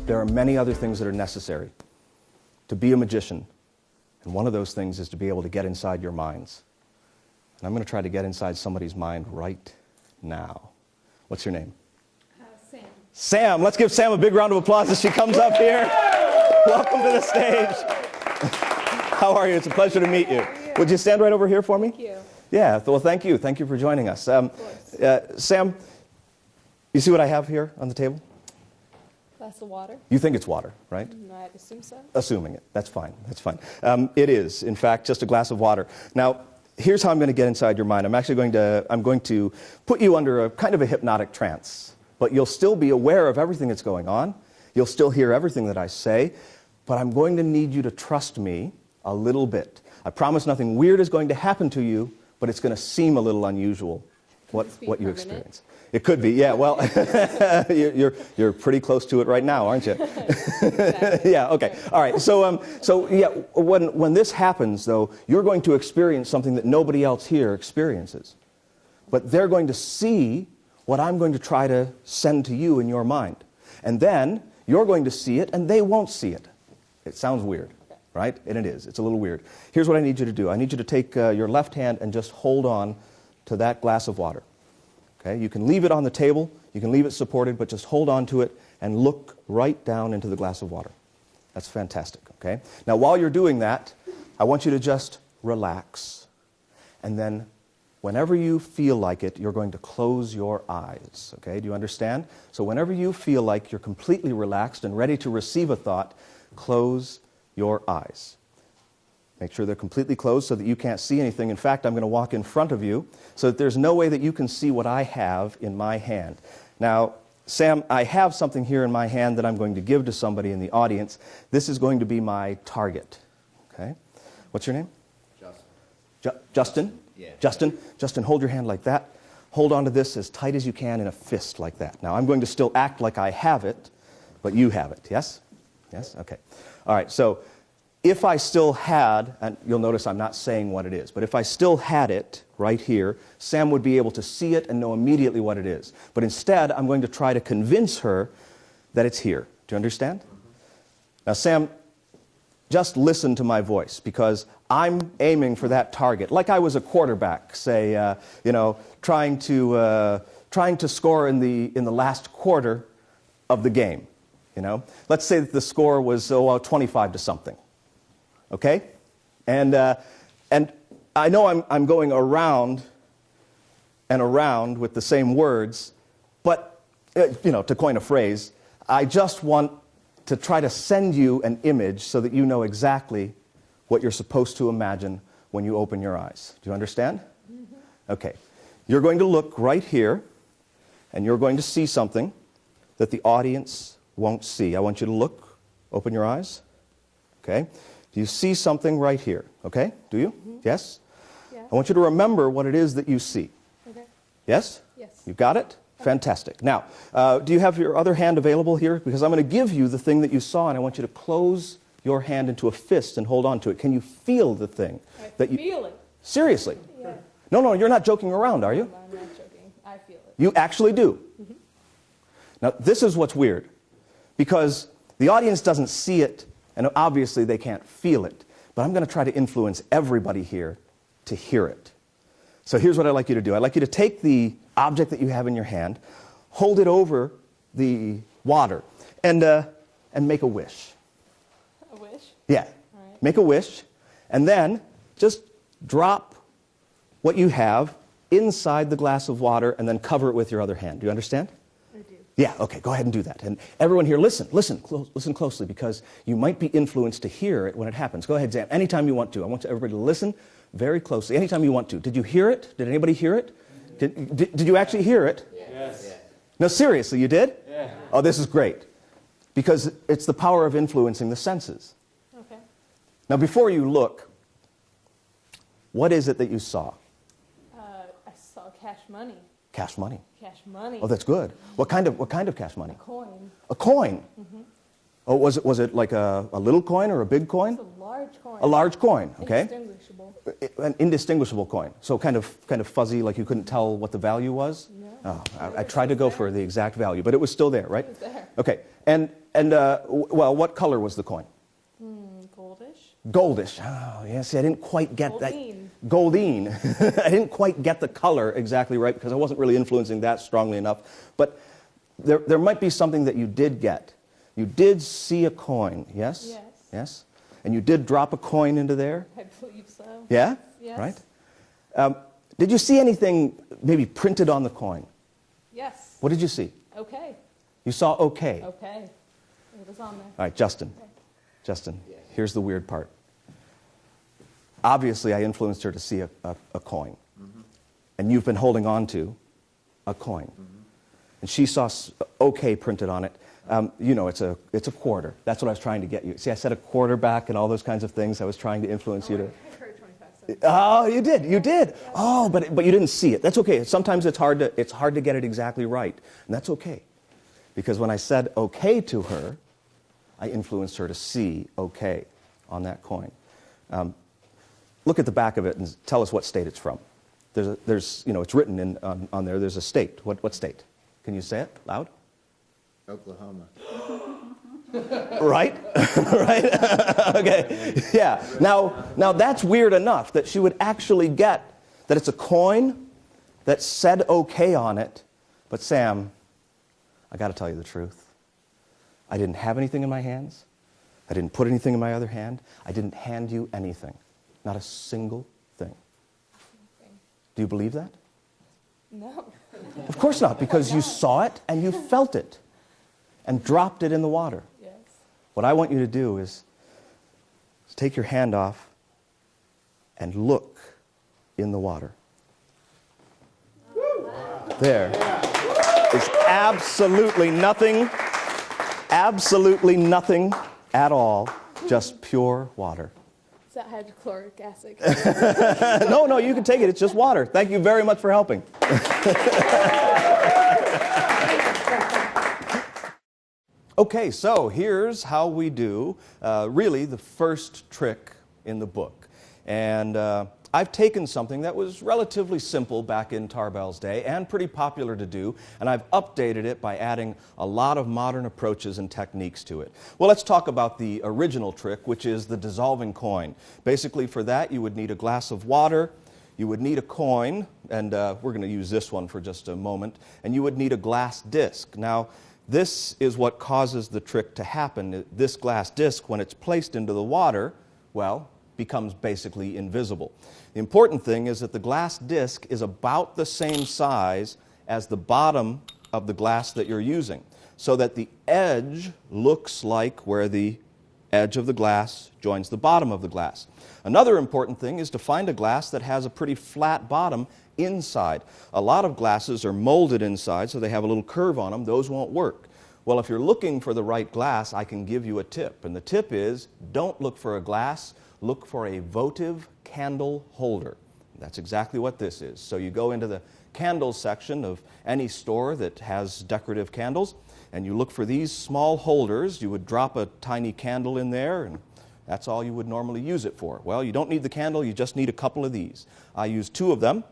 There are many other things that are necessary to be a magician, and one of those things is to be able to get inside your minds. And I'm going to try to get inside somebody's mind right now. What's your name? Sam. Sam. Let's give Sam a big round of applause as she comes up here. Welcome to the stage. How are you? It's a pleasure to meet you. Would you stand right over here for me? Thank you. Yeah, well, thank you. Thank you for joining us. Sam, you see what I have here on the table? Glass of water? You think it's water, right? I'd assume so. Assuming it. That's fine. That's fine. It is, in fact, just a glass of water. Now, here's how I'm going to get inside your mind. I'm going to put you under a kind of a hypnotic trance, but you'll still be aware of everything that's going on. You'll still hear everything that I say, but I'm going to need you to trust me a little bit. I promise nothing weird is going to happen to you, but it's going to seem a little unusual what you experience. It could be, yeah. Well, you're pretty close to it right now, aren't you? Exactly. Yeah. Okay. All right. So yeah. When this happens, though, you're going to experience something that nobody else here experiences, but they're going to see what I'm going to try to send to you in your mind, and then you're going to see it, and they won't see it. It sounds weird, right? And it is. It's a little weird. Here's what I need you to do. I need you to take your left hand and just hold on to that glass of water. Okay? You can leave it on the table, you can leave it supported, but just hold on to it and look right down into the glass of water. That's fantastic, okay? Now, while you're doing that, I want you to just relax. And then, whenever you feel like it, you're going to close your eyes, okay? Do you understand? So whenever you feel like you're completely relaxed and ready to receive a thought, close your eyes. Make sure they're completely closed so that you can't see anything. In fact, I'm going to walk in front of you so that there's no way that you can see what I have in my hand. Now, Sam, I have something here in my hand that I'm going to give to somebody in the audience. This is going to be my target. Okay? What's your name? Justin. Justin? Yeah. Justin, hold your hand like that. Hold on to this as tight as you can in a fist like that. Now, I'm going to still act like I have it, but you have it. Yes? Yes? Okay. All right, so if I still had, and you'll notice I'm not saying what it is, but if I still had it right here, Sam would be able to see it and know immediately what it is. But instead, I'm going to try to convince her that it's here. Do you understand? Now, Sam, just listen to my voice, because I'm aiming for that target, like I was a quarterback, say, trying to score in the last quarter of the game. Let's say that the score was 25 to something. Okay, and I know I'm going around and around with the same words, but to coin a phrase, I just want to try to send you an image so that you know exactly what you're supposed to imagine when you open your eyes. Do you understand? Mm-hmm. Okay, you're going to look right here, and you're going to see something that the audience won't see. I want you to look, open your eyes. Okay. Do you see something right here? Okay? Do you? Mm-hmm. Yes? Yeah. I want you to remember what it is that you see. Okay. Yes? Yes. You've got it? Okay. Fantastic. Now, do you have your other hand available here? Because I'm going to give you the thing that you saw, and I want you to close your hand into a fist and hold on to it. Can you feel the thing? I feel it. Seriously? Yeah. No, you're not joking around, are you? No, I'm not joking. I feel it. You actually do. Mm-hmm. Now, this is what's weird, because the audience doesn't see it, and obviously they can't feel it. But I'm going to try to influence everybody here to hear it. So here's what I'd like you to do. I'd like you to take the object that you have in your hand, hold it over the water, and make a wish. A wish? Yeah. All right. Make a wish, and then just drop what you have inside the glass of water and then cover it with your other hand. Do you understand? I do. Yeah, okay, go ahead and do that. And everyone here, listen closely, because you might be influenced to hear it when it happens. Go ahead, Sam, anytime you want to. I want everybody to listen very closely, anytime you want to. Did you hear it? Did anybody hear it? Did you actually hear it? Yes. No, seriously, you did? Yeah. Oh, this is great, because it's the power of influencing the senses. Okay. Now, before you look, what is it that you saw? I saw cash money. Cash money. Cash money. Oh, that's good. What kind of cash money? A coin. A coin? Mm-hmm. Oh, was it like a little coin or a big coin? It's a large coin. A large coin, okay. Indistinguishable. An indistinguishable coin. So kind of fuzzy, like you couldn't tell what the value was? No. Oh, I tried to go for the exact value, but it was still there, right? It was there. Okay, and well, what color was the coin? Goldish. Goldish. Oh, yeah, see, I didn't quite get Goldine. that. Goldine. I didn't quite get the color exactly right because I wasn't really influencing that strongly enough. But there might be something that you did get. You did see a coin, yes? Yes. Yes? And you did drop a coin into there? I believe so. Yeah? Yes. Right? Did you see anything maybe printed on the coin? Yes. What did you see? Okay. You saw okay. Okay. It was on there. All right, Justin. Justin, here's the weird part. Obviously, I influenced her to see a coin. Mm-hmm. And you've been holding on to a coin. Mm-hmm. And she saw okay printed on it. You know, it's a quarter. That's what I was trying to get you. See, I said a quarter back and all those kinds of things. I was trying to influence you to... I heard 25 cents. Oh, you did. You did. Oh, but you didn't see it. That's okay. Sometimes it's hard to get it exactly right. And that's okay. Because when I said okay to her, I influenced her to see okay on that coin. Look at the back of it and tell us what state it's from. There's you know, it's written on there. There's a state. What state? Can you say it loud? Oklahoma. Right? Right? Okay. Yeah. Now that's weird enough that she would actually get that it's a coin that said okay on it. But Sam, I got to tell you the truth. I didn't have anything in my hands. I didn't put anything in my other hand. I didn't hand you anything. Not a single thing. Do you believe that? No. Of course not, because you saw it and you felt it and dropped it in the water. Yes. What I want you to do is take your hand off and look in the water. There is absolutely nothing at all, just pure water. Is that hydrochloric acid? No, you can take it. It's just water. Thank you very much for helping. Okay, so here's how we do really the first trick in the book. And I've taken something that was relatively simple back in Tarbell's day and pretty popular to do, and I've updated it by adding a lot of modern approaches and techniques to it. Well, let's talk about the original trick, which is the dissolving coin. Basically, for that, you would need a glass of water, you would need a coin, and we're going to use this one for just a moment, and you would need a glass disc. Now, this is what causes the trick to happen. This glass disc, when it's placed into the water, well, becomes basically invisible. The important thing is that the glass disc is about the same size as the bottom of the glass that you're using, so that the edge looks like where the edge of the glass joins the bottom of the glass. Another important thing is to find a glass that has a pretty flat bottom inside. A lot of glasses are molded inside, so they have a little curve on them. Those won't work. Well, if you're looking for the right glass, I can give you a tip. And the tip is, don't look for a glass, look for a votive candle holder. That's exactly what this is. So you go into the candles section of any store that has decorative candles, and you look for these small holders. You would drop a tiny candle in there, and that's all you would normally use it for. Well, you don't need the candle, you just need a couple of these. I use 2 of them.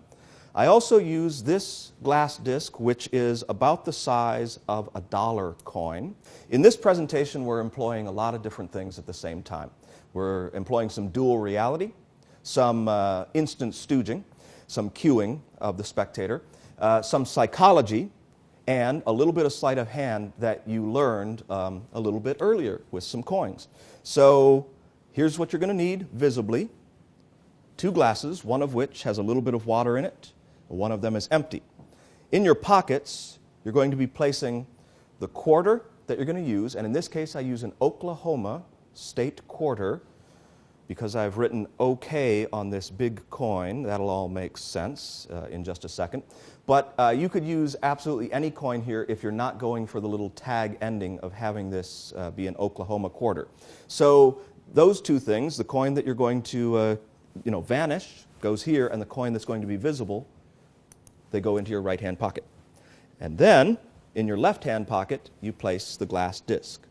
I also use this glass disc, which is about the size of a dollar coin. In this presentation, we're employing a lot of different things at the same time. We're employing some dual reality, some instant stooging, some cueing of the spectator, some psychology, and a little bit of sleight of hand that you learned a little bit earlier with some coins. So here's what you're going to need visibly. 2 glasses, one of which has a little bit of water in it. One of them is empty. In your pockets, you're going to be placing the quarter that you're going to use, and in this case I use an Oklahoma state quarter because I've written OK on this big coin. That'll all make sense in just a second. But you could use absolutely any coin here if you're not going for the little tag ending of having this be an Oklahoma quarter. So those 2 things, the coin that you're going to vanish goes here, and the coin that's going to be visible, they go into your right-hand pocket. And then, in your left-hand pocket, you place the glass disc.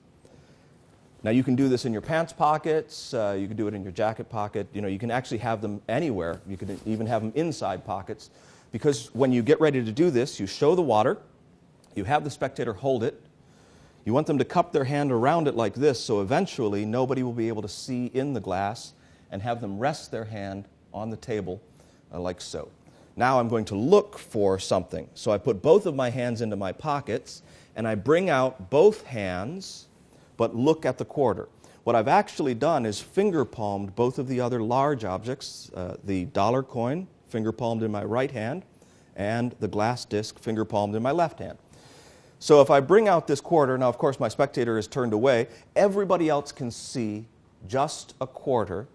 Now, you can do this in your pants pockets, you can do it in your jacket pocket, you can actually have them anywhere. You can even have them inside pockets. because when you get ready to do this, you show the water, you have the spectator hold it, you want them to cup their hand around it like this, so eventually nobody will be able to see in the glass, and have them rest their hand on the table like so. Now I'm going to look for something. So I put both of my hands into my pockets, and I bring out both hands, but look at the quarter. What I've actually done is finger palmed both of the other large objects, the dollar coin, finger palmed in my right hand, and the glass disc, finger palmed in my left hand. So if I bring out this quarter, now of course my spectator is turned away, everybody else can see just a quarter,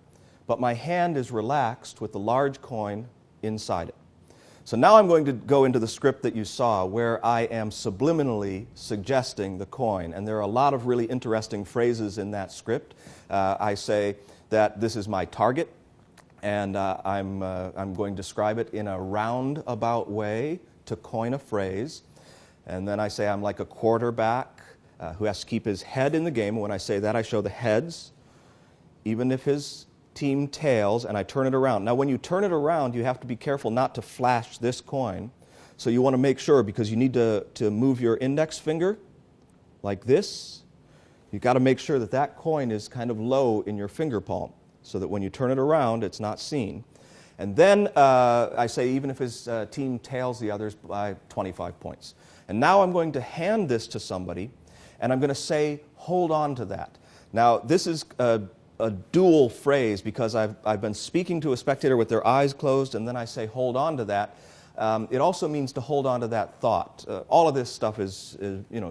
but my hand is relaxed with the large coin inside it. So now I'm going to go into the script that you saw where I am subliminally suggesting the coin. And there are a lot of really interesting phrases in that script. I say that this is my target, and I'm going to describe it in a roundabout way to coin a phrase. And then I say I'm like a quarterback who has to keep his head in the game. When I say that, I show the heads, even if his team tails, and I turn it around. Now, when you turn it around, you have to be careful not to flash this coin. So you want to make sure, because you need to move your index finger like this. You've got to make sure that that coin is kind of low in your finger palm, so that when you turn it around, it's not seen. And then I say even if his team tails the others by 25 points. And now I'm going to hand this to somebody, and I'm going to say, hold on to that. Now, this is a dual phrase, because I've been speaking to a spectator with their eyes closed, and then I say, hold on to that. It also means to hold on to that thought. All of this stuff is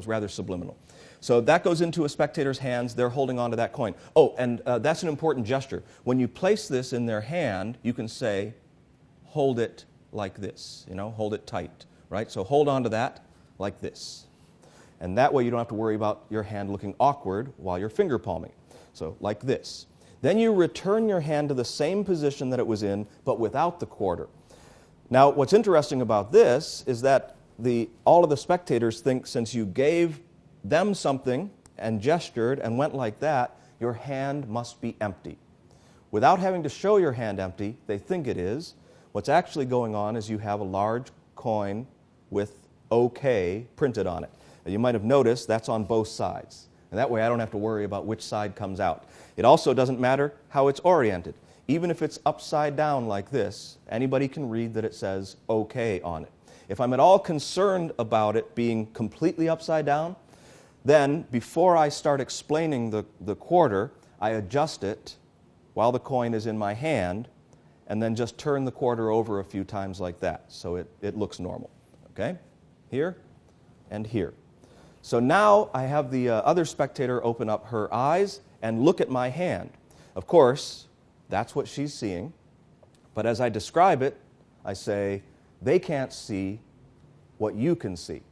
rather subliminal. So that goes into a spectator's hands. They're holding on to that coin. Oh, and that's an important gesture. When you place this in their hand, you can say, hold it like this. Hold it tight, right? So hold on to that like this. And that way you don't have to worry about your hand looking awkward while you're finger palming. So like this. Then you return your hand to the same position that it was in, but without the quarter. Now, what's interesting about this is that all of the spectators think since you gave them something and gestured and went like that, your hand must be empty. Without having to show your hand empty, they think it is. What's actually going on is you have a large coin with OK printed on it. And you might have noticed that's on both sides. And that way I don't have to worry about which side comes out. It also doesn't matter how it's oriented. Even if it's upside down like this, anybody can read that it says OK on it. If I'm at all concerned about it being completely upside down, then before I start explaining the quarter, I adjust it while the coin is in my hand, and then just turn the quarter over a few times like that, so it looks normal. Okay? Here and here. So now I have the other spectator open up her eyes and look at my hand. Of course, that's what she's seeing. But as I describe it, I say, they can't see what you can see.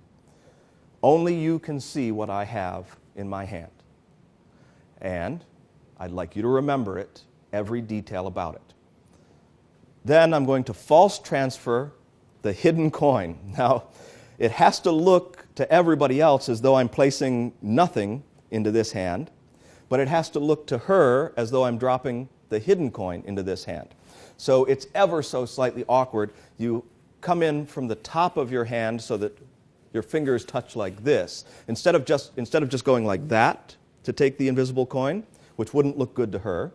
Only you can see what I have in my hand. And I'd like you to remember it, every detail about it. Then I'm going to false transfer the hidden coin. Now, it has to look to everybody else as though I'm placing nothing into this hand, but it has to look to her as though I'm dropping the hidden coin into this hand. So it's ever so slightly awkward. You come in from the top of your hand so that your fingers touch like this. Instead of just going like that to take the invisible coin, which wouldn't look good to her,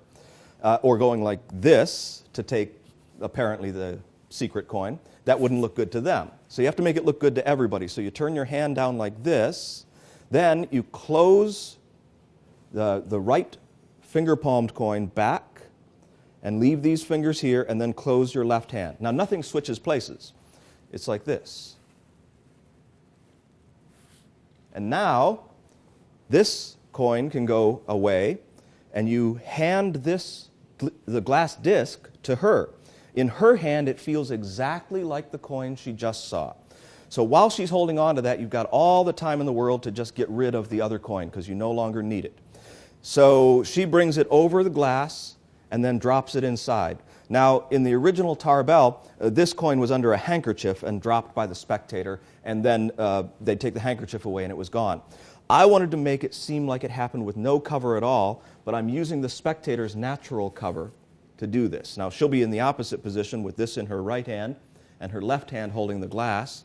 or going like this to take apparently the secret coin, that wouldn't look good to them. So you have to make it look good to everybody. So you turn your hand down like this, then you close the right finger palmed coin back and leave these fingers here, and then close your left hand. Now nothing switches places. It's like this. And now this coin can go away, and you hand the glass disc to her. In her hand, it feels exactly like the coin she just saw. So while she's holding on to that, you've got all the time in the world to just get rid of the other coin, because you no longer need it. So she brings it over the glass and then drops it inside. Now, in the original Tarbell, this coin was under a handkerchief and dropped by the spectator, and then they'd take the handkerchief away and it was gone. I wanted to make it seem like it happened with no cover at all, but I'm using the spectator's natural cover to do this. Now, she'll be in the opposite position with this in her right hand and her left hand holding the glass.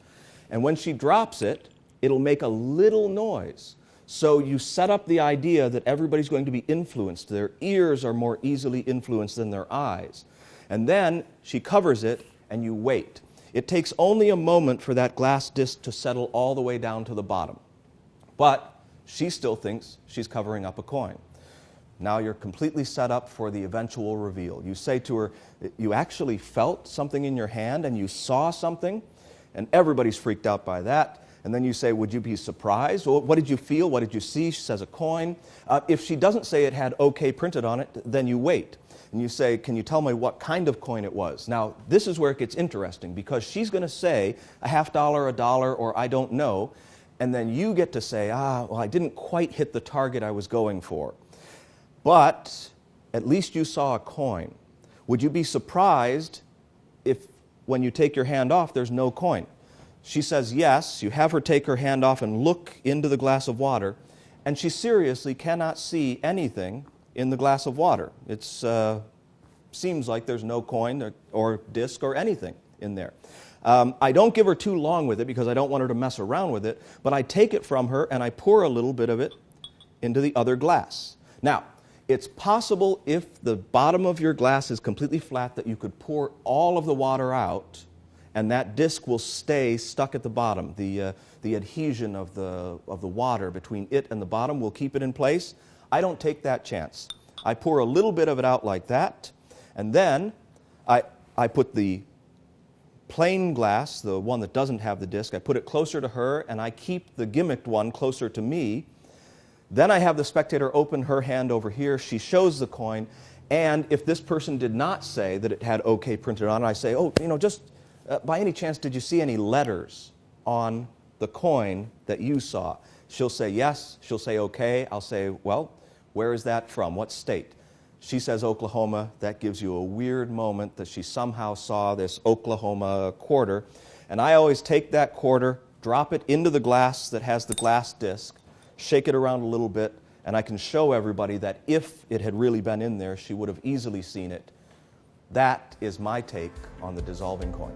And when she drops it, it'll make a little noise. So you set up the idea that everybody's going to be influenced. Their ears are more easily influenced than their eyes. And then she covers it, and you wait. It takes only a moment for that glass disc to settle all the way down to the bottom. But she still thinks she's covering up a coin. Now you're completely set up for the eventual reveal. You say to her, you actually felt something in your hand and you saw something? And everybody's freaked out by that. And then you say, would you be surprised? Well, what did you feel? What did you see? She says a coin. If she doesn't say it had OK printed on it, then you wait. And you say, can you tell me what kind of coin it was? Now, this is where it gets interesting, because she's going to say a $50, $1, or I don't know. And then you get to say, well, I didn't quite hit the target I was going for. But at least you saw a coin. Would you be surprised if, when you take your hand off, there's no coin? She says yes. You have her take her hand off and look into the glass of water, and she seriously cannot see anything in the glass of water. It seems like there's no coin or disc or anything in there. I don't give her too long with it because I don't want her to mess around with it, but I take it from her and I pour a little bit of it into the other glass. Now, it's possible, if the bottom of your glass is completely flat, that you could pour all of the water out and that disc will stay stuck at the bottom. The adhesion of the water between it and the bottom will keep it in place. I don't take that chance. I pour a little bit of it out like that, and then I put the plain glass, the one that doesn't have the disc, I put it closer to her, and I keep the gimmicked one closer to me. Then I have the spectator open her hand over here. She shows the coin, and if this person did not say that it had OK printed on it, I say, oh, just by any chance, did you see any letters on the coin that you saw? She'll say yes. She'll say OK. I'll say, well, where is that from? What state? She says Oklahoma. That gives you a weird moment that she somehow saw this Oklahoma quarter. And I always take that quarter, drop it into the glass that has the glass disc, shake it around a little bit, and I can show everybody that if it had really been in there, she would have easily seen it. That is my take on the dissolving coin.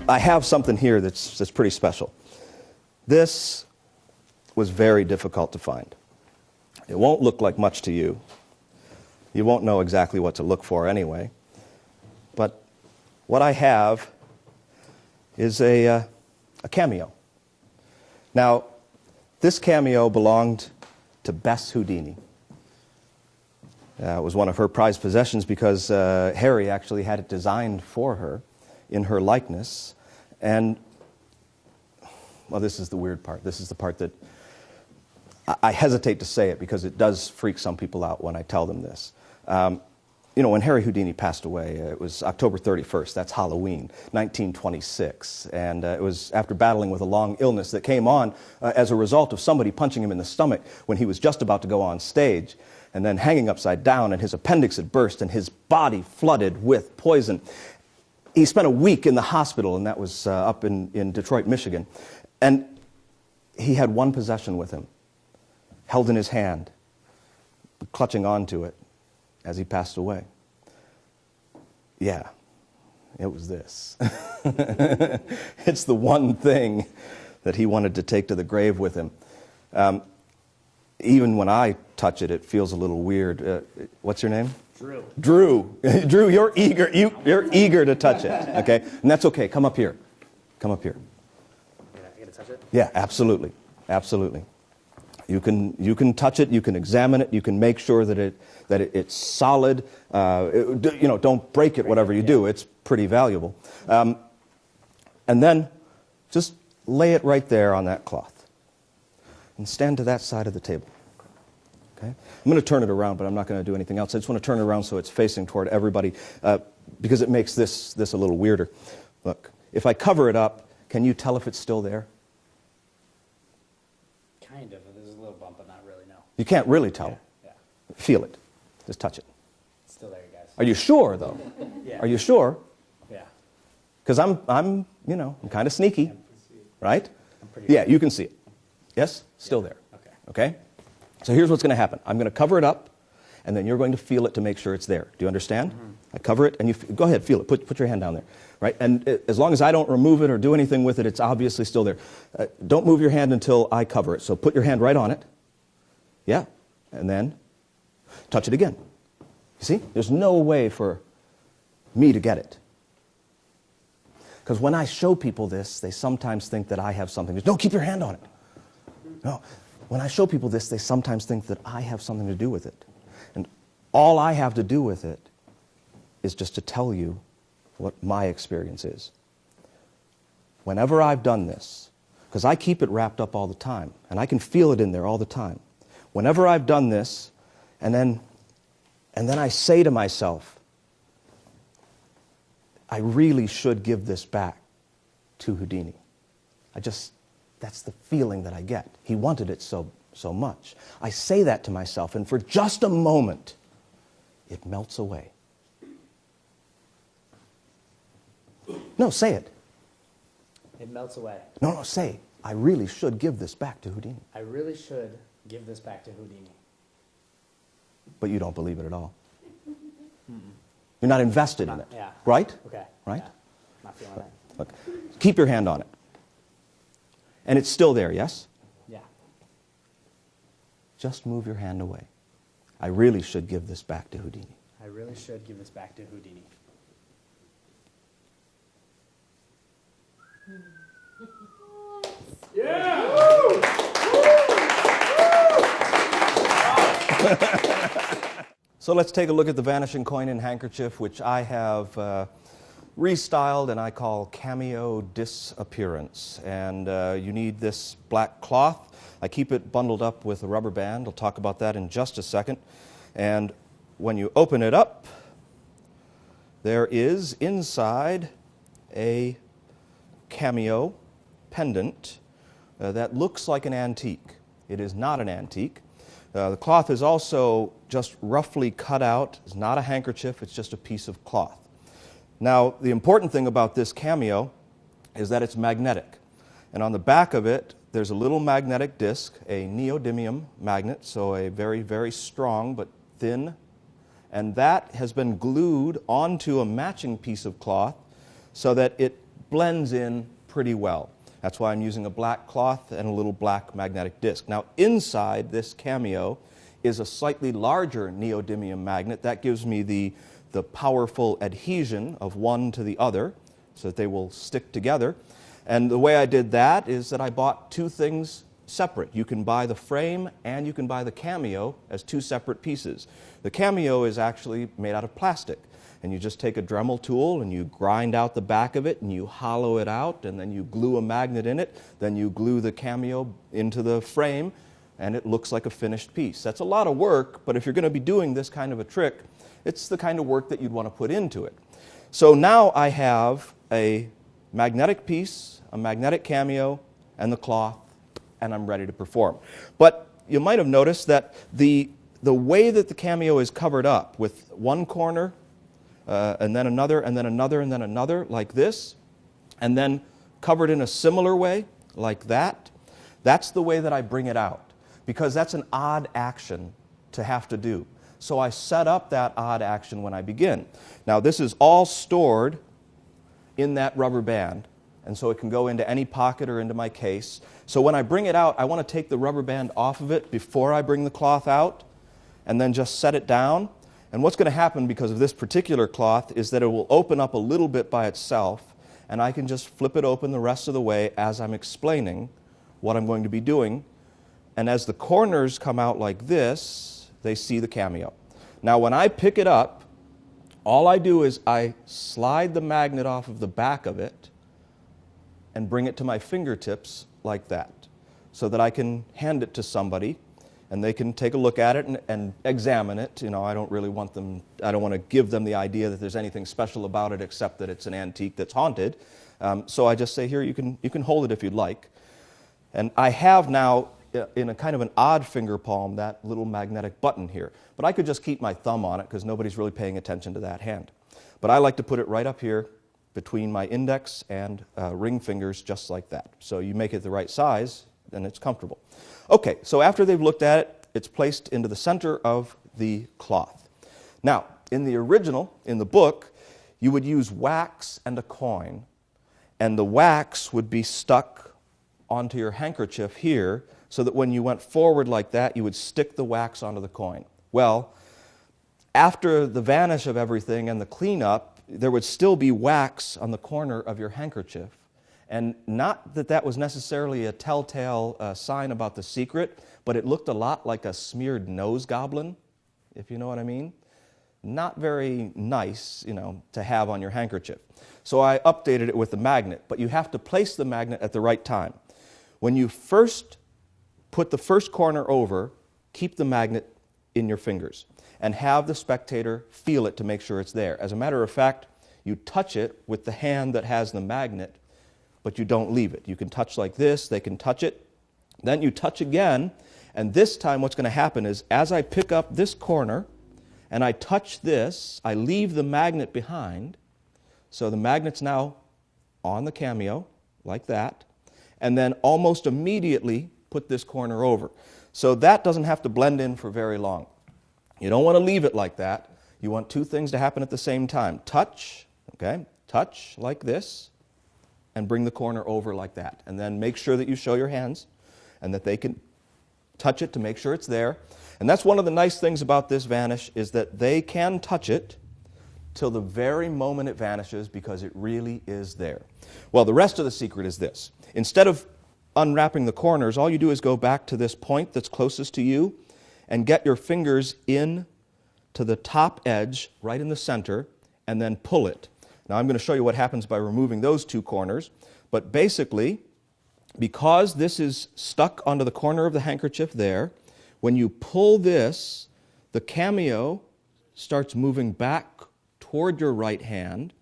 I have something here that's pretty special. This was very difficult to find. It won't look like much to you. You won't know exactly what to look for anyway. But what I have is a cameo. Now, this cameo belonged to Bess Houdini. It was one of her prized possessions because Harry actually had it designed for her in her likeness. And, well, this is the weird part. This is the part that I hesitate to say it because it does freak some people out when I tell them this. When Harry Houdini passed away, it was October 31st. That's Halloween, 1926. And it was after battling with a long illness that came on as a result of somebody punching him in the stomach when he was just about to go on stage, and then hanging upside down, and his appendix had burst, and his body flooded with poison. He spent a week in the hospital, and that was up in Detroit, Michigan. And he had one possession with him, held in his hand, clutching onto it as he passed away. Yeah, it was this. It's the one thing that he wanted to take to the grave with him. Even when I touch it, it feels a little weird. What's your name? Drew. Drew. Drew, you're eager. You're eager to touch it. Okay, and that's okay. Come up here. Come up here. I get to touch it? Yeah, absolutely, absolutely. You can touch it. You can examine it. You can make sure that it's solid. Don't break it. Whatever you do, it's pretty valuable. And then just lay it right there on that cloth, and stand to that side of the table. Okay? I'm going to turn it around, but I'm not going to do anything else. I just want to turn it around so it's facing toward everybody, because it makes this a little weirder. Look, if I cover it up, can you tell if it's still there? Kind of. There's a little bump, but not really, no. You can't really tell. Yeah. Feel it. Just touch it. It's still there, you guys. Are you sure, though? Yeah. Are you sure? Yeah. Because I'm kind of sneaky, right? I'm pretty Yeah, you can see it. Yes? Still there. Okay. Okay? So here's what's going to happen. I'm going to cover it up, and then you're going to feel it to make sure it's there. Do you understand? I cover it, and you go ahead, feel it. Put your hand down there, right? And as long as I don't remove it or do anything with it, it's obviously still there. Don't move your hand until I cover it. So put your hand right on it. Yeah, and then touch it again. You see? There's no way for me to get it. Because when I show people this, they sometimes think that I have something to... No, keep your hand on it. No. When I show people this, they sometimes think that I have something to do with it. And all I have to do with it is just to tell you what my experience is. Whenever I've done this, because I keep it wrapped up all the time, and I can feel it in there all the time. Whenever I've done this, and then I say to myself, I really should give this back to Houdini. That's the feeling that I get. He wanted it so much. I say that to myself, and for just a moment, it melts away. No, say it. It melts away. No, say, I really should give this back to Houdini. I really should give this back to Houdini. But you don't believe it at all. You're not invested in it. Yeah. Right? Okay. Right? Yeah. Not feeling it. Look, keep your hand on it. And it's still there, yes? Yeah. Just move your hand away. I really should give this back to Houdini. I really should give this back to Houdini. So let's take a look at the vanishing coin and handkerchief, which I have restyled and I call cameo disappearance. And you need this black cloth. I keep it bundled up with a rubber band. I'll talk about that in just a second. And when you open it up, there is inside a cameo pendant that looks like an antique. It is not an antique. The cloth is also just roughly cut out. It's not a handkerchief, it's just a piece of cloth. Now, the important thing about this cameo is that it's magnetic. And on the back of it, there's a little magnetic disc, a neodymium magnet, so a very, very strong but thin. And that has been glued onto a matching piece of cloth so that it blends in pretty well. That's why I'm using a black cloth and a little black magnetic disc. Now, inside this cameo is a slightly larger neodymium magnet. That gives me the powerful adhesion of one to the other so that they will stick together. And the way I did that is that I bought two things separate. You can buy the frame and you can buy the cameo as two separate pieces. The cameo is actually made out of plastic. And you just take a Dremel tool and you grind out the back of it and you hollow it out and then you glue a magnet in it. Then you glue the cameo into the frame and it looks like a finished piece. That's a lot of work, but if you're going to be doing this kind of a trick, it's the kind of work that you'd want to put into it. So now I have a magnetic piece, a magnetic cameo, and the cloth, and I'm ready to perform. But you might have noticed that the way that the cameo is covered up with one corner and then another, and then another, and then another, like this, and then covered in a similar way, like that. That's the way that I bring it out, because that's an odd action to have to do. So I set up that odd action when I begin. Now, this is all stored in that rubber band, and so it can go into any pocket or into my case. So when I bring it out, I want to take the rubber band off of it before I bring the cloth out, and then just set it down. And what's going to happen because of this particular cloth is that it will open up a little bit by itself, and I can just flip it open the rest of the way as I'm explaining what I'm going to be doing. And as the corners come out like this, they see the cameo. Now when I pick it up, all I do is I slide the magnet off of the back of it and bring it to my fingertips like that, so that I can hand it to somebody and they can take a look at it and examine it. You know, I don't want to give them the idea that there's anything special about it except that it's an antique that's haunted. So I just say, here, you can hold it if you'd like. And I have now, in a kind of an odd finger palm, that little magnetic button here. But I could just keep my thumb on it because nobody's really paying attention to that hand. But I like to put it right up here between my index and ring fingers, just like that. So you make it the right size, then it's comfortable. Okay, so after they've looked at it, it's placed into the center of the cloth. Now, in the original, in the book, you would use wax and a coin, and the wax would be stuck onto your handkerchief here, so that when you went forward like that, you would stick the wax onto the coin. Well, after the vanish of everything and the cleanup, there would still be wax on the corner of your handkerchief. And not that that was necessarily a telltale sign about the secret, but it looked a lot like a smeared nose goblin, if you know what I mean. Not very nice, to have on your handkerchief. So I updated it with the magnet, but you have to place the magnet at the right time. When you first put the first corner over, keep the magnet in your fingers and have the spectator feel it to make sure it's there. As a matter of fact, you touch it with the hand that has the magnet, but you don't leave it. You can touch like this, they can touch it, then you touch again, and this time what's going to happen is as I pick up this corner and I touch this, I leave the magnet behind, so the magnet's now on the cameo, like that, and then almost immediately put this corner over. So that doesn't have to blend in for very long. You don't want to leave it like that. You want two things to happen at the same time. Touch, okay, touch like this, and bring the corner over like that. And then make sure that you show your hands and that they can touch it to make sure it's there. And that's one of the nice things about this vanish, is that they can touch it till the very moment it vanishes, because it really is there. Well, the rest of the secret is this. Instead of unwrapping the corners, all you do is go back to this point that's closest to you and get your fingers in to the top edge, right in the center, and then pull it. Now I'm going to show you what happens by removing those two corners, but basically, because this is stuck onto the corner of the handkerchief there, when you pull this, the cameo starts moving back toward your right hand,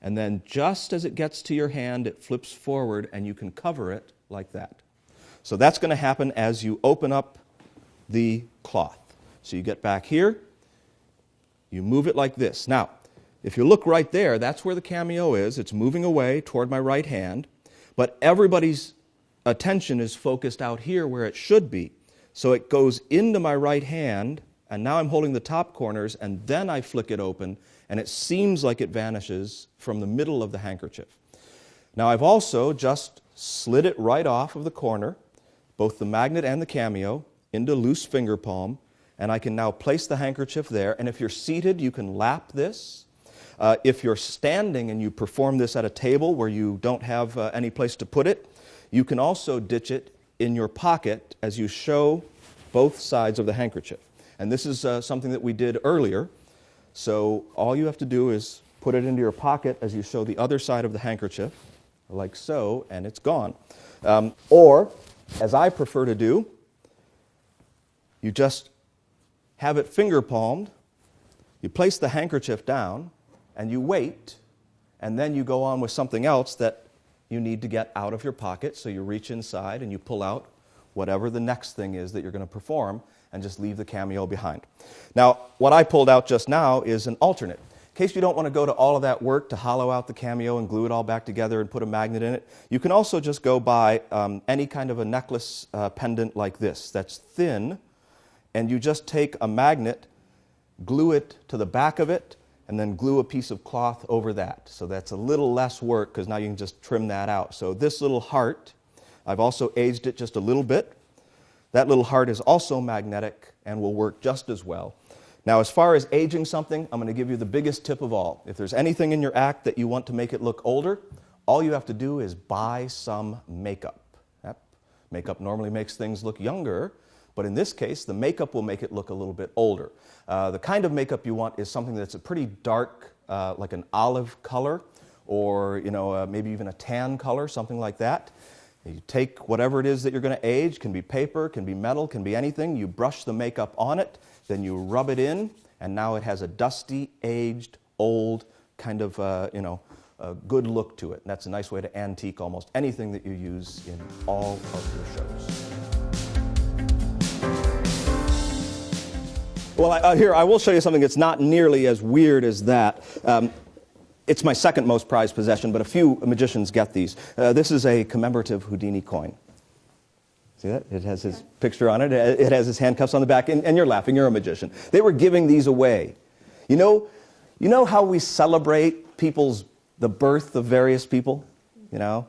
and then just as it gets to your hand, it flips forward and you can cover it like that. So that's going to happen as you open up the cloth. So you get back here, you move it like this. Now, if you look right there, that's where the cameo is. It's moving away toward my right hand, but everybody's attention is focused out here where it should be. So it goes into my right hand, and now I'm holding the top corners, and then I flick it open, and it seems like it vanishes from the middle of the handkerchief. Now I've also just slid it right off of the corner, both the magnet and the cameo, into loose finger palm, and I can now place the handkerchief there. And if you're seated, you can lap this. If you're standing and you perform this at a table where you don't have any place to put it, you can also ditch it in your pocket as you show both sides of the handkerchief. And this is something that we did earlier. So all you have to do is put it into your pocket as you show the other side of the handkerchief, like so, and it's gone. Or, as I prefer to do, you just have it finger palmed, you place the handkerchief down, and you wait, and then you go on with something else that you need to get out of your pocket. So you reach inside and you pull out whatever the next thing is that you're going to perform, and just leave the cameo behind. Now, what I pulled out just now is an alternate. In case you don't want to go to all of that work to hollow out the cameo and glue it all back together and put a magnet in it, you can also just go buy any kind of a necklace pendant like this that's thin, and you just take a magnet, glue it to the back of it, and then glue a piece of cloth over that. So that's a little less work, because now you can just trim that out. So this little heart, I've also aged it just a little bit. That little heart is also magnetic and will work just as well. Now, as far as aging something, I'm going to give you the biggest tip of all. If there's anything in your act that you want to make it look older, all you have to do is buy some makeup. Yep. Makeup normally makes things look younger, but in this case, the makeup will make it look a little bit older. The kind of makeup you want is something that's a pretty dark, like an olive color, or maybe even a tan color, something like that. You take whatever it is that you're going to age, can be paper, can be metal, can be anything, you brush the makeup on it, then you rub it in, and now it has a dusty, aged, old, kind of, a good look to it. And that's a nice way to antique almost anything that you use in all of your shows. Well, here, I will show you something that's not nearly as weird as that. It's my second most prized possession, but a few magicians get these. This is a commemorative Houdini coin. See that? It has his picture on it. It has his handcuffs on the back, and you're laughing. You're a magician. They were giving these away. You know how we celebrate the birth of various people? You know?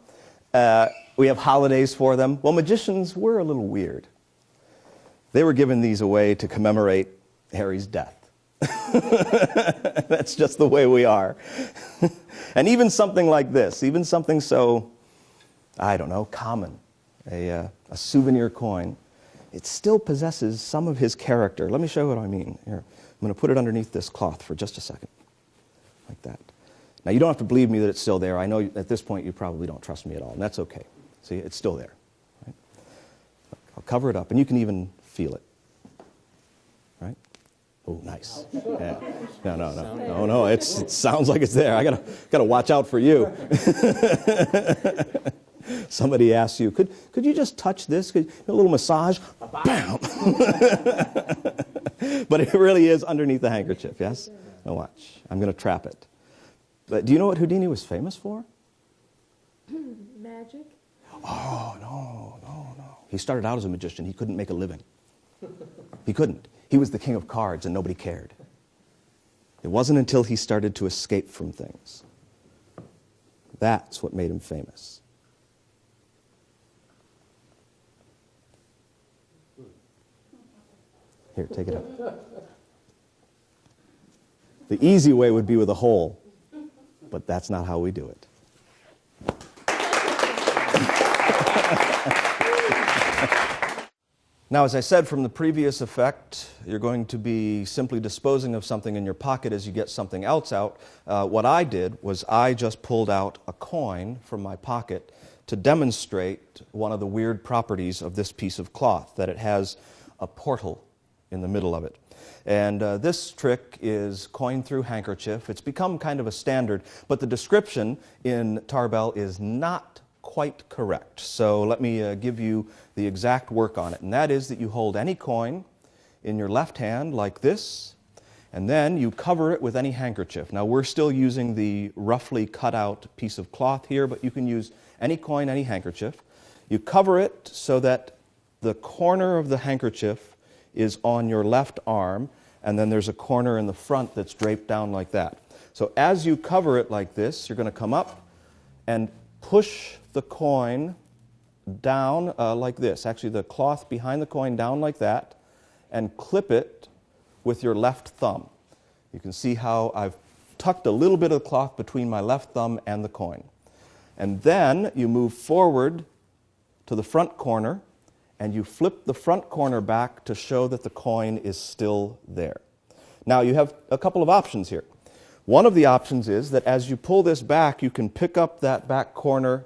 We have holidays for them. Well, magicians were a little weird. They were giving these away to commemorate Harry's death. That's just the way we are. And even something like this, even something so, I don't know, common, a souvenir coin, it still possesses some of his character. Let me show you what I mean. Here, I'm going to put it underneath this cloth for just a second, like that. Now, you don't have to believe me that it's still there. I know at this point you probably don't trust me at all, and that's okay. See, it's still there. Right? I'll cover it up, and you can even feel it. Right? Oh, nice. Yeah. No. It sounds like it's there. I gotta watch out for you. Somebody asks you, could you just touch this? A little massage? Bam! But it really is underneath the handkerchief, yes? Now watch. I'm going to trap it. But do you know what Houdini was famous for? Magic? Oh, no. He started out as a magician. He couldn't make a living. He couldn't. He was the king of cards and nobody cared. It wasn't until he started to escape from things. That's what made him famous. Here, take it out. The easy way would be with a hole, but that's not how we do it. Now, as I said from the previous effect, you're going to be simply disposing of something in your pocket as you get something else out. What I did was I just pulled out a coin from my pocket to demonstrate one of the weird properties of this piece of cloth, that it has a portal in the middle of it. And this trick is coin through handkerchief. It's become kind of a standard, but the description in Tarbell is not quite correct. So let me give you the exact work on it. And that is that you hold any coin in your left hand like this, and then you cover it with any handkerchief. Now we're still using the roughly cut out piece of cloth here, but you can use any coin, any handkerchief. You cover it so that the corner of the handkerchief is on your left arm, and then there's a corner in the front that's draped down like that. So as you cover it like this, you're going to come up and push the coin down like this. Actually, the cloth behind the coin down like that, and clip it with your left thumb. You can see how I've tucked a little bit of the cloth between my left thumb and the coin. And then you move forward to the front corner, and you flip the front corner back to show that the coin is still there. Now, you have a couple of options here. One of the options is that as you pull this back, you can pick up that back corner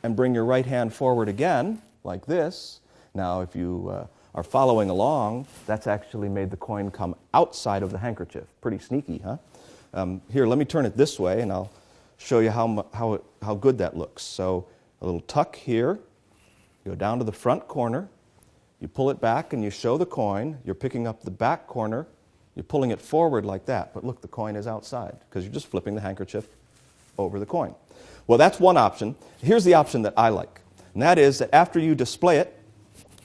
and bring your right hand forward again, like this. Now, if you are following along, that's actually made the coin come outside of the handkerchief. Pretty sneaky, huh? Here, let me turn it this way, and I'll show you how good that looks. So, a little tuck here. You go down to the front corner, you pull it back and you show the coin, you're picking up the back corner, you're pulling it forward like that, but look, the coin is outside because you're just flipping the handkerchief over the coin. Well, that's one option. Here's the option that I like, and that is that after you display it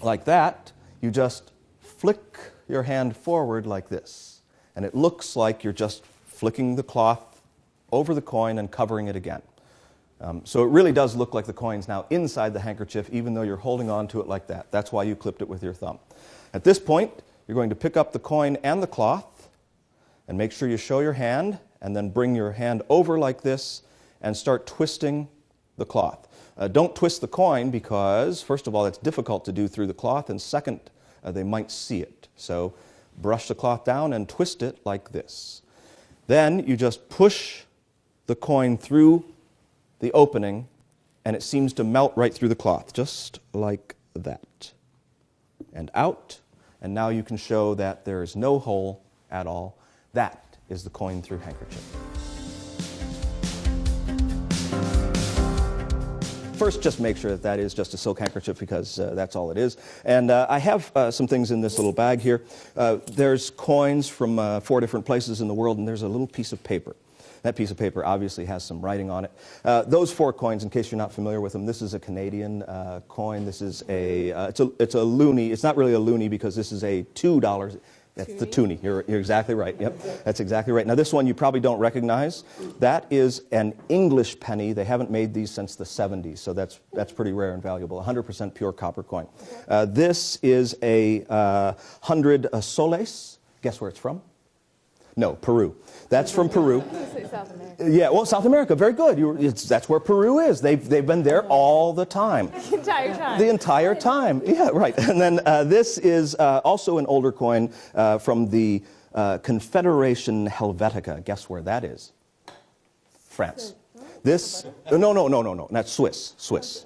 like that, you just flick your hand forward like this, and it looks like you're just flicking the cloth over the coin and covering it again. So it really does look like the coin's now inside the handkerchief, even though you're holding on to it like that. That's why you clipped it with your thumb. At this point, you're going to pick up the coin and the cloth, and make sure you show your hand, and then bring your hand over like this, and start twisting the cloth. Don't twist the coin because, first of all, it's difficult to do through the cloth, and second, they might see it. So brush the cloth down and twist it like this. Then you just push the coin through the opening, and it seems to melt right through the cloth, just like that. And out, and now you can show that there is no hole at all. That is the coin through handkerchief. First, just make sure that that is just a silk handkerchief, because that's all it is. And I have some things in this little bag here. There's coins from 4 different places in the world, and there's a little piece of paper. That piece of paper obviously has some writing on it. Those 4 coins, in case you're not familiar with them, this is a Canadian coin. This is it's a loonie. It's not really a loonie because this is a $2. That's the toonie. You're exactly right. Yep, that's exactly right. Now this one you probably don't recognize. That is an English penny. They haven't made these since the 70s, so that's pretty rare and valuable. 100% pure copper coin. This is a 100 soles. Guess where it's from? No, Peru. That's from Peru. I was going to say South America. Yeah, well, South America, very good. That's where Peru is. They've been there all the time. The entire time. The entire time. Yeah, right. And then this is also an older coin from the Confederation Helvetica. Guess where that is? France. This, no. That's Swiss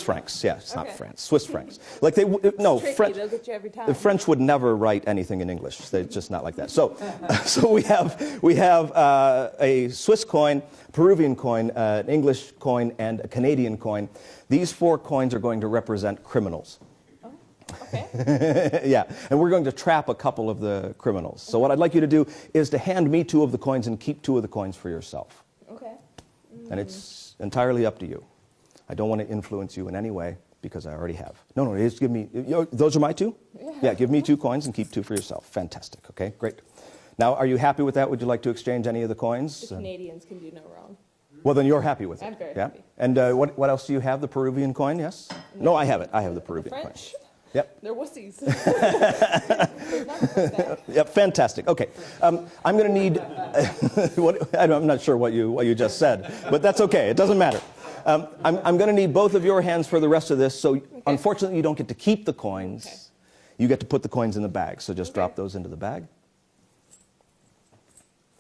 francs. Yeah, it's not Okay. France. Swiss francs. Like no, Tricky, French. they'll get you every time. The French would never write anything in English. They're just not like that. So, so we have a Swiss coin, Peruvian coin, an English coin, and a Canadian coin. These 4 coins are going to represent criminals. Okay. Yeah, and we're going to trap a couple of the criminals. So what I'd like you to do is to hand me 2 of the coins and keep 2 of the coins for yourself. Okay. And it's entirely up to you. I don't want to influence you in any way because I already have. No, just give me, those are my 2? Yeah, give me 2 coins and keep 2 for yourself. Fantastic, okay, great. Now, are you happy with that? Would you like to exchange any of the coins? The Canadians can do no wrong. Well, then you're happy with it. I'm very yeah? happy. And what else do you have? The Peruvian coin, yes? No, I have it. I have the Peruvian coin. French, Yep. they're wussies. There's nothing like that. Yep, fantastic. Okay, I'm going to need. I'm not sure what you just said, but that's okay. It doesn't matter. I'm going to need both of your hands for the rest of this. So, unfortunately, you don't get to keep the coins. Okay. You get to put the coins in the bag. So just drop those into the bag.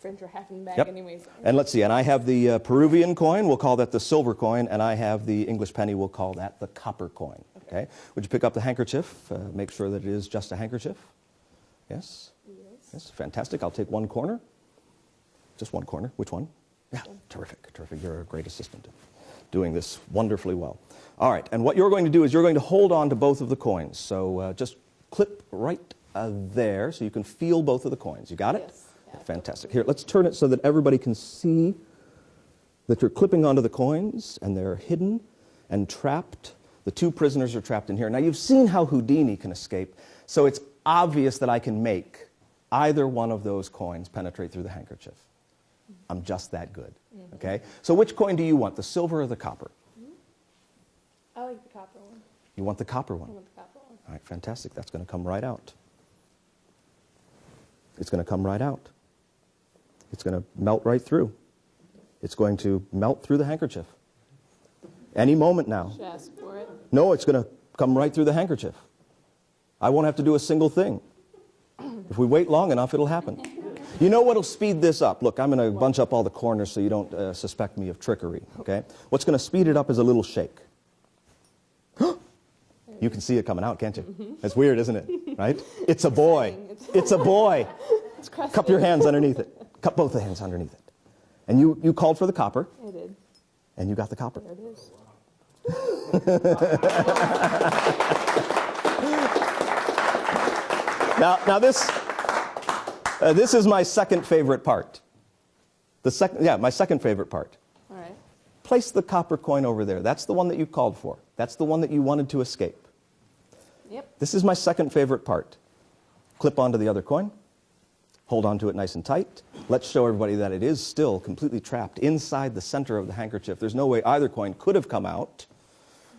French are half in the bag Yep. anyways. And let's see. And I have the Peruvian coin. We'll call that the silver coin. And I have the English penny. We'll call that the copper coin. Okay. Would you pick up the handkerchief? Make sure that it is just a handkerchief. Yes. Yes. Fantastic. I'll take one corner. Just one corner. Which one? Yeah. Terrific. Terrific. You're a great assistant. Doing this wonderfully well. All right. And what you're going to do is you're going to hold on to both of the coins. So just clip right there so you can feel both of the coins. You got it? Yes. Yeah. Fantastic. Here, let's turn it so that everybody can see that you're clipping onto the coins and they're hidden and trapped. The 2 prisoners are trapped in here. Now, you've seen how Houdini can escape, so it's obvious that I can make either one of those coins penetrate through the handkerchief. I'm just that good. Okay? So which coin do you want, the silver or the copper? I like the copper one. You want the copper I one. want the copper one. All right, fantastic. That's going to come right out. It's going to come right out. It's going to melt right through. It's going to melt through the handkerchief. Any moment now. Should I ask for it? No, it's going to come right through the handkerchief. I won't have to do a single thing. If we wait long enough, it'll happen. You know what'll speed this up? Look, I'm going to bunch up all the corners so you don't suspect me of trickery, okay? What's going to speed it up is a little shake. You can see it coming out, can't you? It's weird, isn't it? Right? It's a boy. It's a boy. It's crusty. Cup your hands underneath it. Cup both the hands underneath it. And you called for the copper, I did. and you got the copper. There it is. Now this is my second favorite part. My second favorite part. All right. Place the copper coin over there. That's the one that you called for. That's the one that you wanted to escape. Yep. This is my second favorite part. Clip onto the other coin. Hold onto it nice and tight. Let's show everybody that it is still completely trapped inside the center of the handkerchief. There's no way either coin could have come out.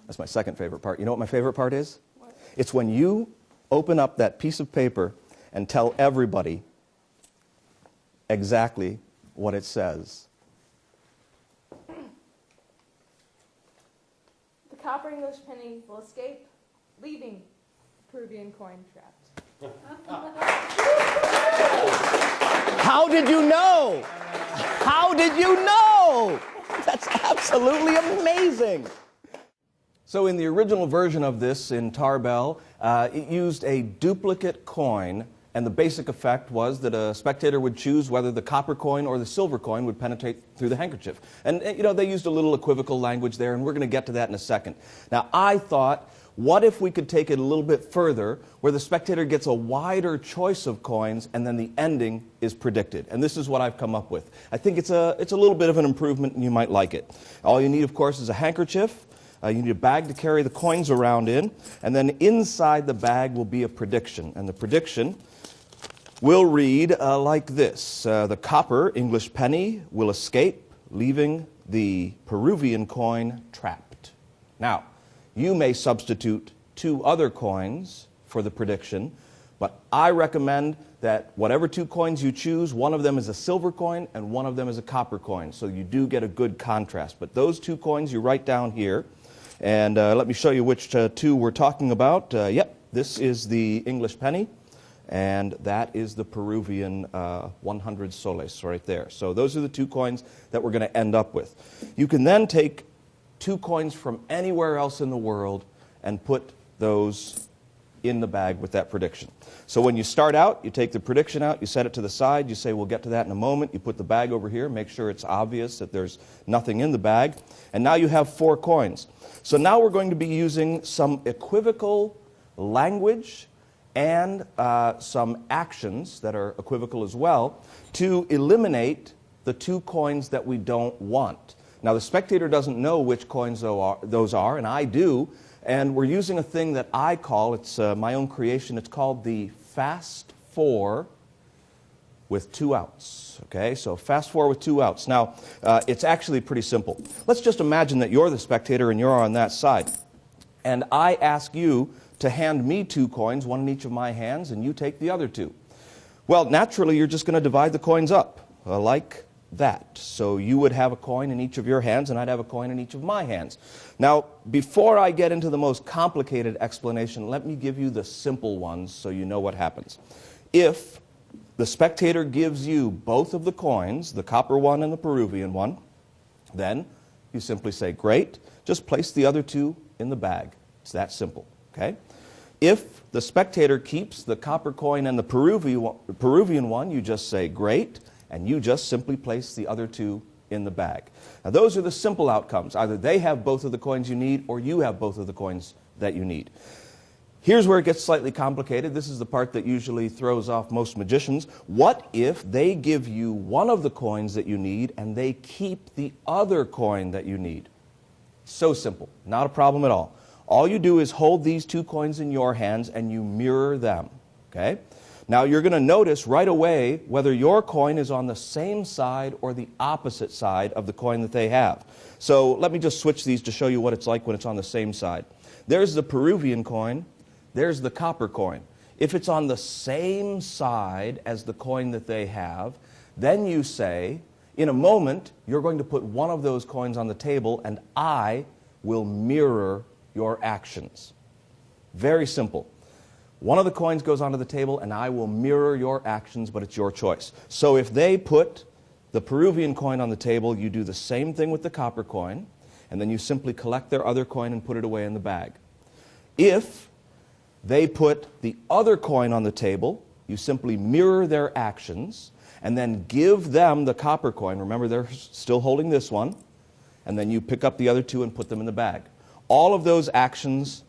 That's my second favorite part. You know what my favorite part is? What? It's when you open up that piece of paper and tell everybody exactly what it says. The copper English penny will escape, leaving Peruvian coin trapped. How did you know? How did you know? That's absolutely amazing. So in the original version of this in Tarbell, it used a duplicate coin, and the basic effect was that a spectator would choose whether the copper coin or the silver coin would penetrate through the handkerchief. And you know, they used a little equivocal language there, and we're going to get to that in a second. Now, I thought What if we could take it a little bit further, where the spectator gets a wider choice of coins, and then the ending is predicted? And this is what I've come up with. I think it's a little bit of an improvement, and you might like it. All you need, of course, is a handkerchief. You need a bag to carry the coins around in, and then inside the bag will be a prediction. And the prediction will read like this. The copper English penny will escape, leaving the Peruvian coin trapped. Now, you may substitute 2 other coins for the prediction, but I recommend that whatever 2 coins you choose, one of them is a silver coin and one of them is a copper coin, so you do get a good contrast. But those 2 coins you write down here, and let me show you which 2 we're talking about. Yep, this is the English penny, and that is the Peruvian 100 soles right there. So those are the 2 coins that we're going to end up with. You can then take 2 coins from anywhere else in the world and put those in the bag with that prediction. So when you start out, you take the prediction out, you set it to the side, you say, we'll get to that in a moment. You put the bag over here, make sure it's obvious that there's nothing in the bag. And now you have 4 coins. So now we're going to be using some equivocal language and some actions that are equivocal as well to eliminate the 2 coins that we don't want. Now, the spectator doesn't know which coins those are, and I do, and we're using a thing that I call, it's my own creation, it's called the fast 4 with 2 outs. Okay, so fast 4 with 2 outs. Now, it's actually pretty simple. Let's just imagine that you're the spectator and you're on that side, and I ask you to hand me 2 coins, one in each of my hands, and you take the other 2. Well, naturally, you're just going to divide the coins up, like that. So you would have a coin in each of your hands, and I'd have a coin in each of my hands. Now, before I get into the most complicated explanation, let me give you the simple ones so you know what happens. If the spectator gives you both of the coins, the copper one and the Peruvian one, then you simply say, great, just place the other 2 in the bag. It's that simple, okay? If the spectator keeps the copper coin and the Peruvian one, you just say, great, and you just simply place the other 2 in the bag. Now, those are the simple outcomes. Either they have both of the coins you need, or you have both of the coins that you need. Here's where it gets slightly complicated. This is the part that usually throws off most magicians. What if they give you one of the coins that you need, and they keep the other coin that you need? So simple. Not a problem at all. All you do is hold these 2 coins in your hands, and you mirror them. Okay? Now, you're going to notice right away whether your coin is on the same side or the opposite side of the coin that they have. So let me just switch these to show you what it's like when it's on the same side. There's the Peruvian coin. There's the copper coin. If it's on the same side as the coin that they have, then you say, in a moment, you're going to put one of those coins on the table, and I will mirror your actions. Very simple. One of the coins goes onto the table, and I will mirror your actions, but it's your choice. So if they put the Peruvian coin on the table, you do the same thing with the copper coin, and then you simply collect their other coin and put it away in the bag. If they put the other coin on the table, you simply mirror their actions, and then give them the copper coin. Remember, they're still holding this one, and then you pick up the other 2 and put them in the bag. All of those actions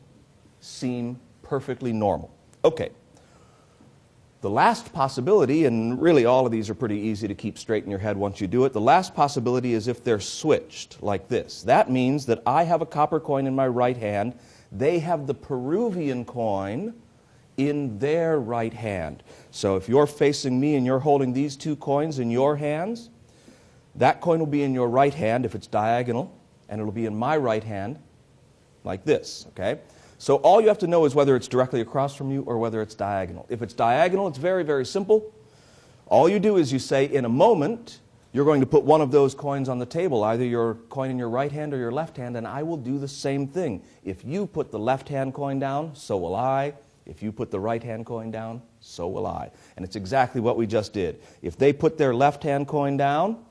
seem perfectly normal. Okay. The last possibility, and really all of these are pretty easy to keep straight in your head once you do it, the last possibility is if they're switched like this. That means that I have a copper coin in my right hand, they have the Peruvian coin in their right hand. So if you're facing me and you're holding these 2 coins in your hands, that coin will be in your right hand if it's diagonal, and it'll be in my right hand like this, okay? So all you have to know is whether it's directly across from you or whether it's diagonal. If it's diagonal, it's very, very simple. All you do is you say, in a moment, you're going to put one of those coins on the table, either your coin in your right hand or your left hand, and I will do the same thing. If you put the left-hand coin down, so will I. If you put the right-hand coin down, so will I. And it's exactly what we just did. If they put their left-hand coin down,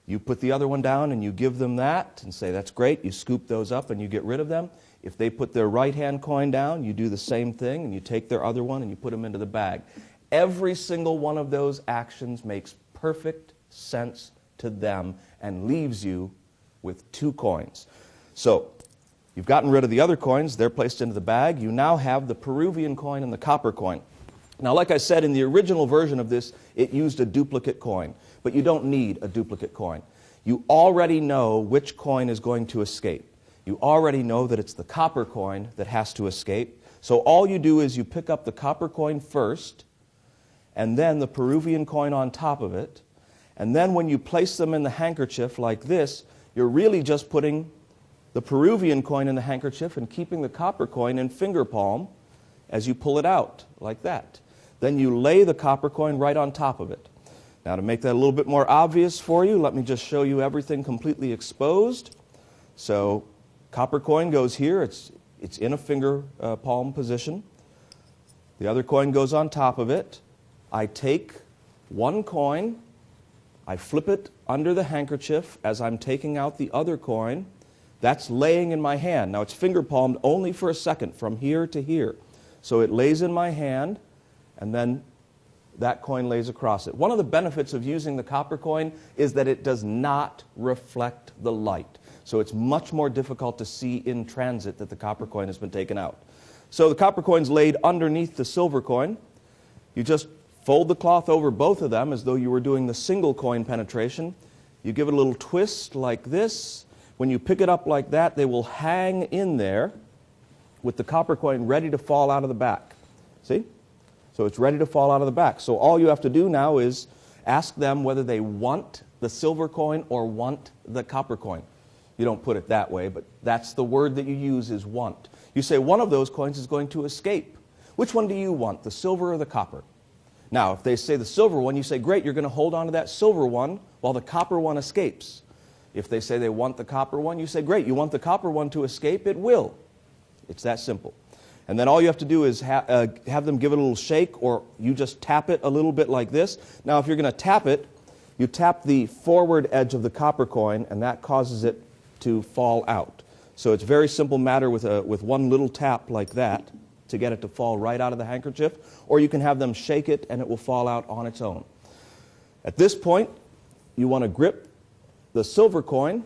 you put the other one down and you give them that and say, that's great. You scoop those up and you get rid of them. If they put their right-hand coin down, you do the same thing and you take their other one and you put them into the bag. Every single one of those actions makes perfect sense to them and leaves you with 2 coins. So You've gotten rid of the other coins. They're placed into the bag. You now have the Peruvian coin and the copper coin. Now, like I said, in the original version of this, it used a duplicate coin. But you don't need a duplicate coin. You already know which coin is going to escape. You already know that it's the copper coin that has to escape. So all you do is you pick up the copper coin first, and then the Peruvian coin on top of it. And then when you place them in the handkerchief like this, you're really just putting the Peruvian coin in the handkerchief and keeping the copper coin in finger palm as you pull it out, like that. Then you lay the copper coin right on top of it. Now, to make that a little bit more obvious for you, let me just show you everything completely exposed. So, copper coin goes here. It's in a finger palm position. The other coin goes on top of it. I take one coin, I flip it under the handkerchief as I'm taking out the other coin. That's laying in my hand. Now, it's finger palmed only for a second, from here to here. So it lays in my hand, and then that coin lays across it. One of the benefits of using the copper coin is that it does not reflect the light. So it's much more difficult to see in transit that the copper coin has been taken out. So the copper coin's laid underneath the silver coin. You just fold the cloth over both of them as though you were doing the single coin penetration. You give it a little twist like this. When you pick it up like that, they will hang in there with the copper coin ready to fall out of the back. See? So it's ready to fall out of the back. So all you have to do now is ask them whether they want the silver coin or want the copper coin. You don't put it that way, but that's the word that you use, is want. You say one of those coins is going to escape. Which one do you want, the silver or the copper? Now, if they say the silver one, you say, great, you're going to hold on to that silver one while the copper one escapes. If they say they want the copper one, you say, great, you want the copper one to escape? It will. It's that simple. And then all you have to do is have them give it a little shake, or you just tap it a little bit like this. Now, if you're going to tap it, you tap the forward edge of the copper coin, and that causes it to fall out. So it's a very simple matter with one little tap like that to get it to fall right out of the handkerchief, or you can have them shake it and it will fall out on its own. At this point, you want to grip the silver coin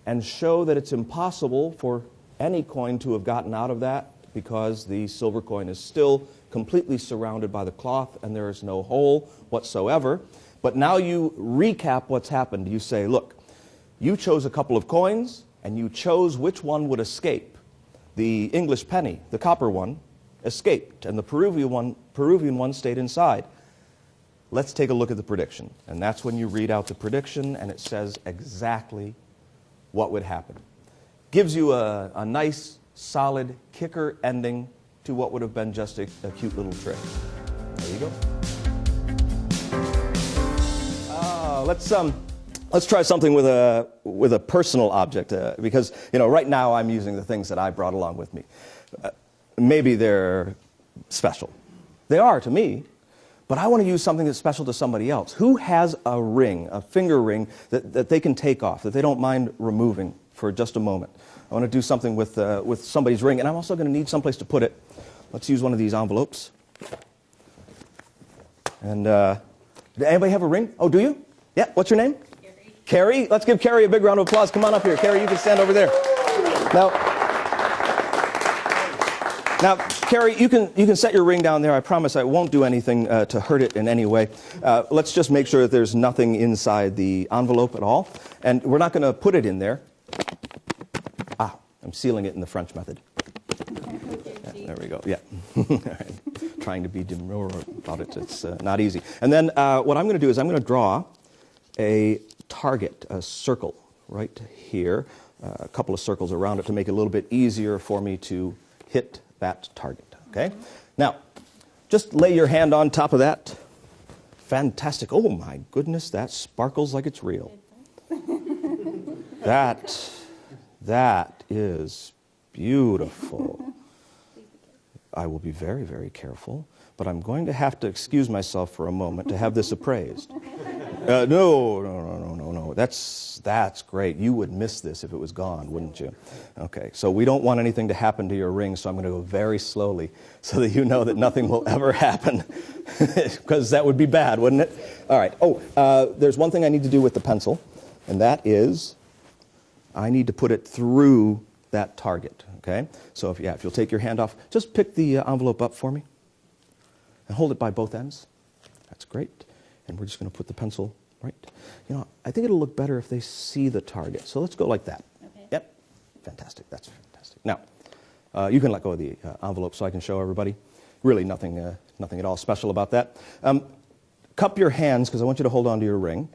and show that it's impossible for any coin to have gotten out of that, because the silver coin is still completely surrounded by the cloth and there is no hole whatsoever. But now you recap what's happened. You say, look, you chose a couple of coins and you chose which one would escape. The English penny, the copper one, escaped, and the Peruvian one stayed inside. Let's take a look at the prediction. And that's when you read out the prediction, and it says exactly what would happen. Gives you a nice, solid kicker ending to what would have been just a cute little trick. There you go. Let's try something with a personal object, because right now I'm using the things that I brought along with me. Maybe they're special. They are to me, but I want to use something that's special to somebody else. Who has a ring, a finger ring, that they can take off, that they don't mind removing for just a moment? I want to do something with somebody's ring, and I'm also going to need someplace to put it. Let's use one of these envelopes. And does anybody have a ring? Oh, do you? Yeah, what's your name? Carrie, let's give Carrie a big round of applause. Come on up here. Carrie, you can stand over there. Now, Carrie, you can set your ring down there. I promise I won't do anything to hurt it in any way. Let's just make sure that there's nothing inside the envelope at all. And we're not going to put it in there. I'm sealing it in the French method. Yeah, there we go. Yeah. All right. Trying to be demure about it. It's not easy. And then what I'm going to do is I'm going to draw a target, a circle right here, a couple of circles around it to make it a little bit easier for me to hit that target, okay? Now, just lay your hand on top of that. Fantastic. Oh my goodness, that sparkles like it's real. That is beautiful. I will be very, very careful, but I'm going to have to excuse myself for a moment to have this appraised. No. That's great. You would miss this if it was gone, wouldn't you? Okay, so we don't want anything to happen to your ring, so I'm going to go very slowly so that you know that nothing will ever happen, because that would be bad, wouldn't it? All right. There's one thing I need to do with the pencil, and that is I need to put it through that target, okay? So if you'll take your hand off, just pick the envelope up for me and hold it by both ends. That's great. And we're just going to put the pencil right. You know, I think it'll look better if they see the target. So let's go like that. Okay. Yep. Fantastic. That's fantastic. Now, you can let go of the envelope so I can show everybody. Really nothing at all special about that. Cup your hands because I want you to hold on to your ring.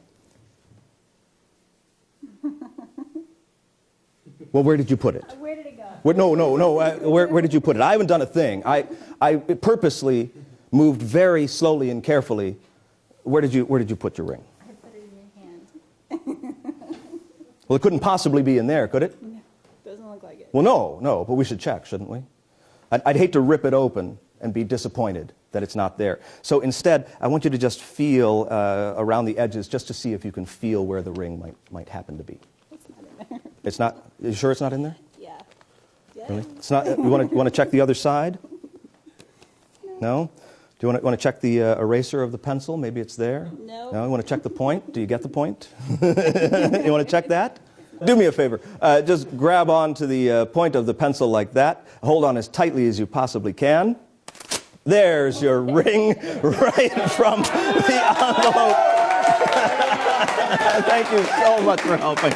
Well, where did you put it? Where did it go? No. Where did you put it? I haven't done a thing. I purposely moved very slowly and carefully. Where did you put your ring? I put it in your hand. Well, it couldn't possibly be in there, could it? No, doesn't look like it. Well, no, but we should check, shouldn't we? I'd hate to rip it open and be disappointed that it's not there. So instead, I want you to just feel around the edges just to see if you can feel where the ring might happen to be. It's not in there. It's not? Are you sure it's not in there? Yeah. Really? It's not. You want to check the other side? No? Do you want to check the eraser of the pencil? Maybe it's there? No. No? You want to check the point? Do you get the point? You want to check that? Do me a favor. Just grab onto the point of the pencil like that. Hold on as tightly as you possibly can. There's your ring right from the envelope. Thank you so much for helping.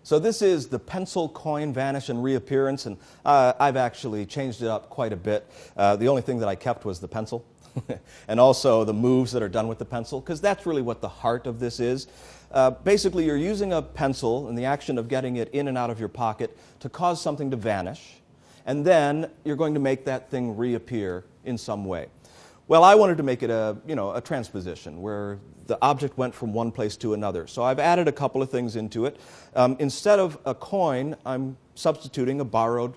So this is the pencil coin vanish and reappearance, and I've actually changed it up quite a bit. The only thing that I kept was the pencil, and also the moves that are done with the pencil, because that's really what the heart of this is. Basically, you're using a pencil and the action of getting it in and out of your pocket to cause something to vanish, and then you're going to make that thing reappear in some way. Well, I wanted to make it a transposition where the object went from one place to another. So I've added a couple of things into it. Instead of a coin, I'm substituting a borrowed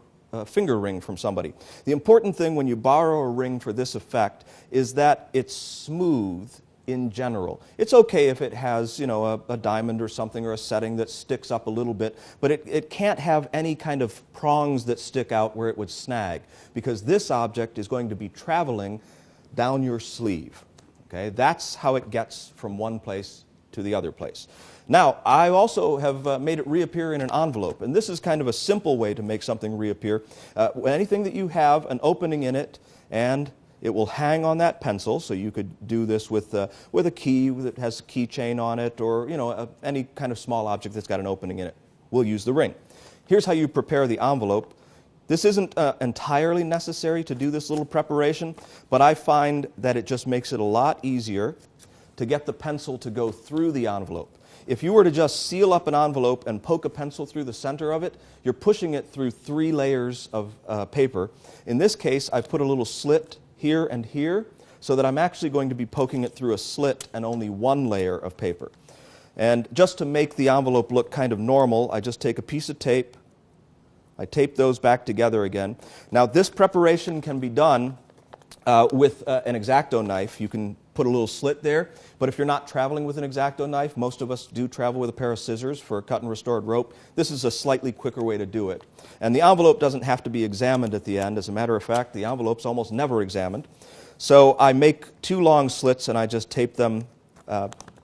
finger ring from somebody. The important thing when you borrow a ring for this effect is that it's smooth in general. It's okay if it has, a diamond or something or a setting that sticks up a little bit, but it can't have any kind of prongs that stick out where it would snag, because this object is going to be traveling down your sleeve. Okay, that's how it gets from one place to the other place. Now, I also have made it reappear in an envelope, and this is kind of a simple way to make something reappear. Anything that you have an opening in it, and it will hang on that pencil, so you could do this with a key that has a keychain on it, or any kind of small object that's got an opening in it. We'll use the ring. Here's how you prepare the envelope. This isn't entirely necessary to do this little preparation, but I find that it just makes it a lot easier to get the pencil to go through the envelope. If you were to just seal up an envelope and poke a pencil through the center of it, you're pushing it through 3 layers of paper. In this case, I put a little slit here and here, so that I'm actually going to be poking it through a slit and only 1 layer of paper. And just to make the envelope look kind of normal, I just take a piece of tape, I tape those back together again. Now, this preparation can be done with an X-Acto knife. You can put a little slit there, but if you're not traveling with an X-Acto knife, most of us do travel with a pair of scissors for cut and restored rope. This is a slightly quicker way to do it. And the envelope doesn't have to be examined at the end. As a matter of fact, the envelope's almost never examined. So I make 2 long slits and I just tape them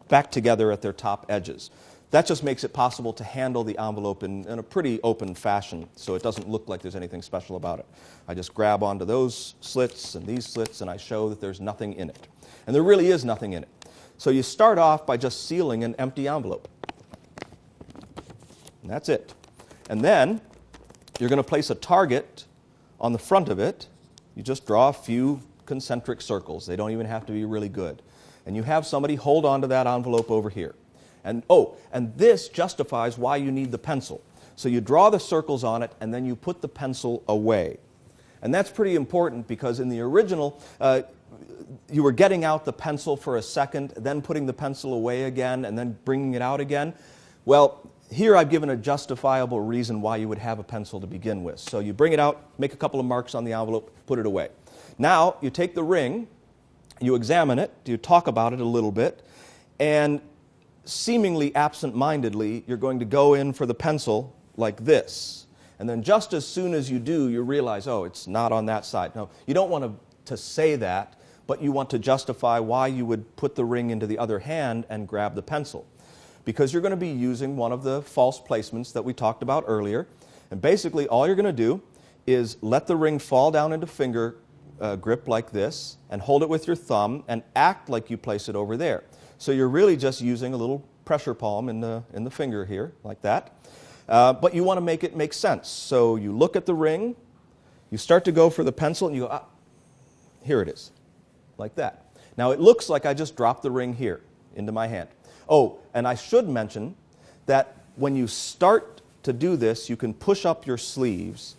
back together at their top edges. That just makes it possible to handle the envelope in a pretty open fashion, so it doesn't look like there's anything special about it. I just grab onto those slits and these slits, and I show that there's nothing in it. And there really is nothing in it. So you start off by just sealing an empty envelope. And that's it. And then you're going to place a target on the front of it. You just draw a few concentric circles. They don't even have to be really good. And you have somebody hold onto that envelope over here. And this justifies why you need the pencil. So you draw the circles on it, and then you put the pencil away. And that's pretty important because in the original, you were getting out the pencil for a second, then putting the pencil away again, and then bringing it out again. Well, here I've given a justifiable reason why you would have a pencil to begin with. So you bring it out, make a couple of marks on the envelope, put it away. Now, you take the ring, you examine it, you talk about it a little bit, and seemingly absent-mindedly, you're going to go in for the pencil like this. And then just as soon as you do, you realize, oh, it's not on that side. No, you don't want to say that, but you want to justify why you would put the ring into the other hand and grab the pencil. because you're going to be using one of the false placements that we talked about earlier. And basically all you're going to do is let the ring fall down into finger grip like this, and hold it with your thumb and act like you place it over there. So you're really just using a little pressure palm in the finger here, like that. But you want to make it make sense. So you look at the ring, you start to go for the pencil, and you go, ah, here it is, like that. Now it looks like I just dropped the ring here into my hand. Oh, and I should mention that when you start to do this, you can push up your sleeves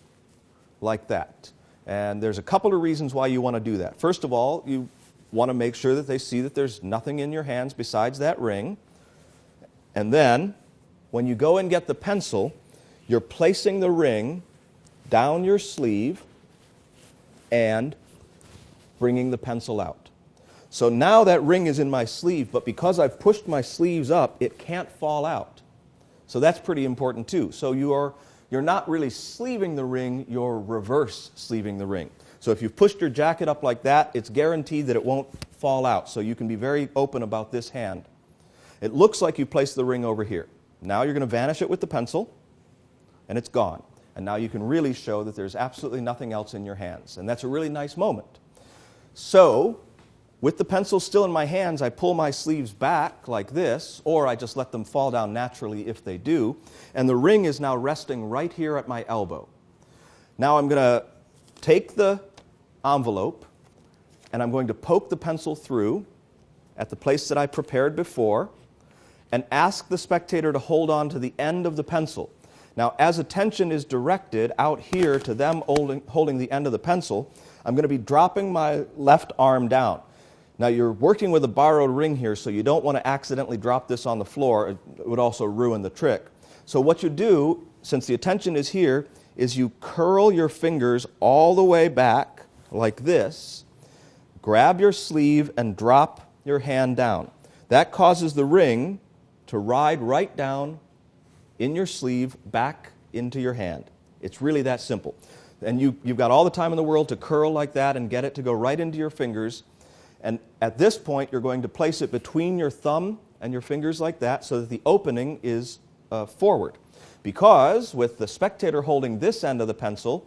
like that. And there's a couple of reasons why you want to do that. First of all, you want to make sure that they see that there's nothing in your hands besides that ring. And then, when you go and get the pencil, you're placing the ring down your sleeve and bringing the pencil out. So now that ring is in my sleeve, but because I've pushed my sleeves up, it can't fall out. So that's pretty important too. So you're not really sleeving the ring, you're reverse sleeving the ring. So if you've pushed your jacket up like that, it's guaranteed that it won't fall out. So you can be very open about this hand. It looks like you placed the ring over here. Now you're going to vanish it with the pencil, and it's gone. And now you can really show that there's absolutely nothing else in your hands. And that's a really nice moment. So, with the pencil still in my hands, I pull my sleeves back like this, or I just let them fall down naturally if they do, and the ring is now resting right here at my elbow. Now I'm going to take the envelope, and I'm going to poke the pencil through at the place that I prepared before, and ask the spectator to hold on to the end of the pencil. Now, as attention is directed out here to them holding the end of the pencil, I'm going to be dropping my left arm down. Now, you're working with a borrowed ring here, so you don't want to accidentally drop this on the floor. It would also ruin the trick. So what you do, since the attention is here, is you curl your fingers all the way back like this, grab your sleeve, and drop your hand down. That causes the ring to ride right down in your sleeve back into your hand. It's really that simple. And you've got all the time in the world to curl like that and get it to go right into your fingers. And at this point, you're going to place it between your thumb and your fingers like that so that the opening is forward. Because with the spectator holding this end of the pencil,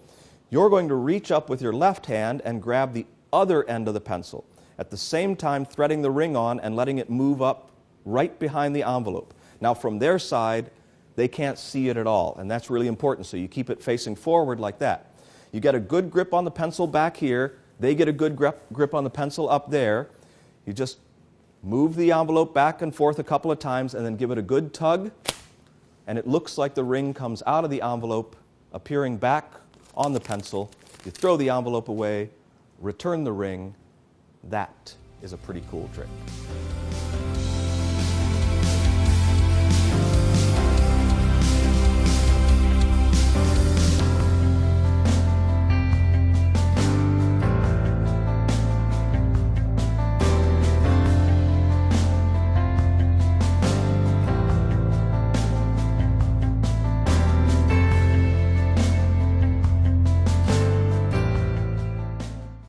you're going to reach up with your left hand and grab the other end of the pencil, at the same time threading the ring on and letting it move up right behind the envelope. Now from their side, they can't see it at all, and that's really important, so you keep it facing forward like that. You get a good grip on the pencil back here, they get a good grip on the pencil up there. You just move the envelope back and forth a couple of times and then give it a good tug, and it looks like the ring comes out of the envelope, appearing back on the pencil. You throw the envelope away, return the ring. That is a pretty cool trick.